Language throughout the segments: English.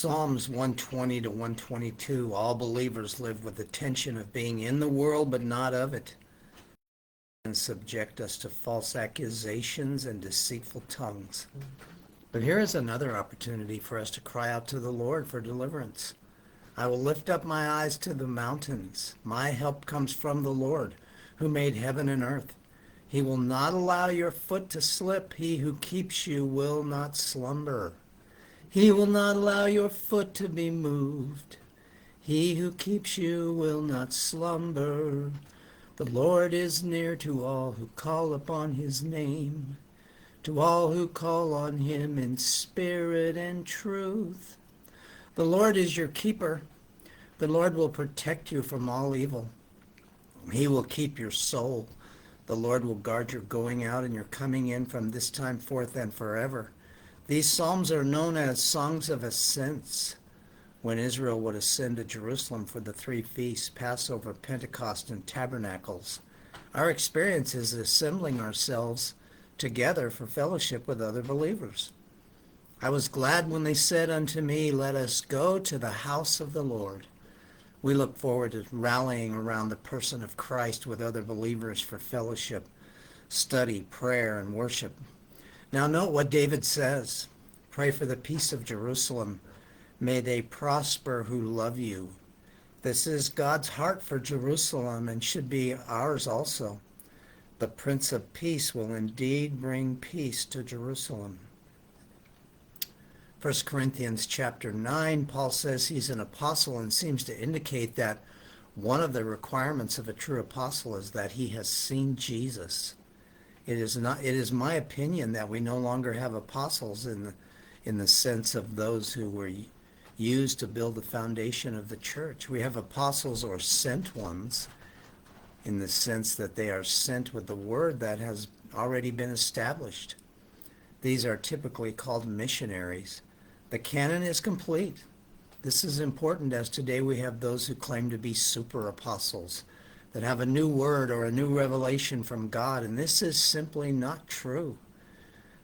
Psalms 120 to 122, all believers live with the tension of being in the world but not of it, and subject us to false accusations and deceitful tongues. But here is another opportunity for us to cry out to the Lord for deliverance. I will lift up my eyes to the mountains. My help comes from the Lord, who made heaven and earth. He will not allow your foot to slip. He who keeps you will not slumber. He will not allow your foot to be moved. He who keeps you will not slumber. The Lord is near to all who call upon his name, to all who call on him in spirit and truth. The Lord is your keeper. The Lord will protect you from all evil. He will keep your soul. The Lord will guard your going out and your coming in from this time forth and forever. These psalms are known as songs of ascents. When Israel would ascend to Jerusalem for the three feasts, Passover, Pentecost, and Tabernacles, our experience is assembling ourselves together for fellowship with other believers. I was glad when they said unto me, let us go to the house of the Lord. We look forward to rallying around the person of Christ with other believers for fellowship, study, prayer, and worship. Now note what David says. Pray for the peace of Jerusalem. May they prosper who love you. This is God's heart for Jerusalem and should be ours also. The Prince of Peace will indeed bring peace to Jerusalem. 1 Corinthians chapter 9, Paul says he's an apostle and seems to indicate that one of the requirements of a true apostle is that he has seen Jesus. It is my opinion that we no longer have apostles in the sense of those who were used to build the foundation of the church. We have apostles or sent ones in the sense that they are sent with the word that has already been established. These are typically called missionaries. The canon is complete. This is important as today we have those who claim to be super apostles that have a new word or a new revelation from God, and this is simply not true.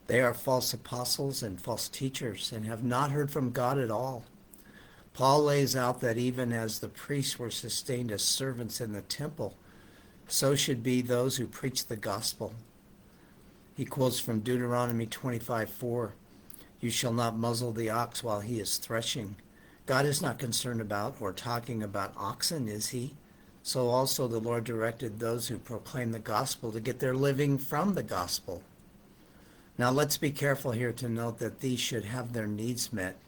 They are false apostles and false teachers and have not heard from God at all. Paul lays out that even as the priests were sustained as servants in the temple, so should be those who preach the gospel. He quotes from Deuteronomy 25:4, you shall not muzzle the ox while he is threshing. God is not concerned about or talking about oxen, is he? So also the Lord directed those who proclaim the gospel to get their living from the gospel. Now let's be careful here to note that these should have their needs met,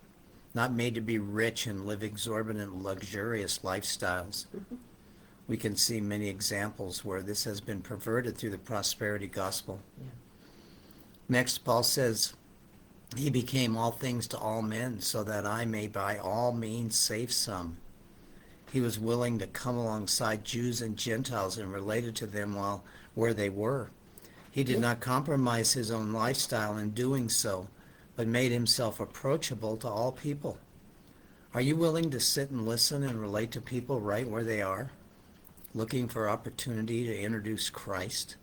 not made to be rich and live exorbitant, luxurious lifestyles. We can see many examples where this has been perverted through the prosperity gospel. Yeah. Next, Paul says, he became all things to all men so that I may by all means save some. He was willing to come alongside Jews and Gentiles and related to them where they were. He did not compromise his own lifestyle in doing so, but made himself approachable to all people. Are you willing to sit and listen and relate to people right where they are, looking for opportunity to introduce Christ?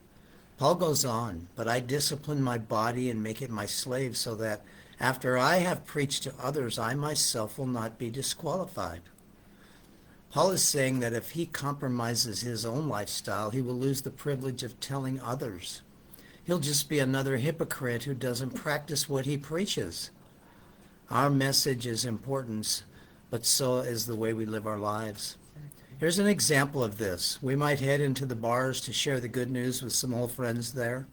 Paul goes on, but I discipline my body and make it my slave so that after I have preached to others, I myself will not be disqualified. Paul is saying that if he compromises his own lifestyle, he will lose the privilege of telling others. He'll just be another hypocrite who doesn't practice what he preaches. Our message is important, but so is the way we live our lives. Here's an example of this. We might head into the bars to share the good news with some old friends there.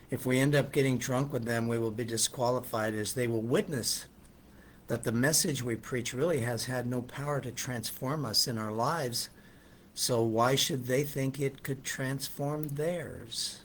If we end up getting drunk with them, we will be disqualified as they will witness that the message we preach really has had no power to transform us in our lives. So why should they think it could transform theirs?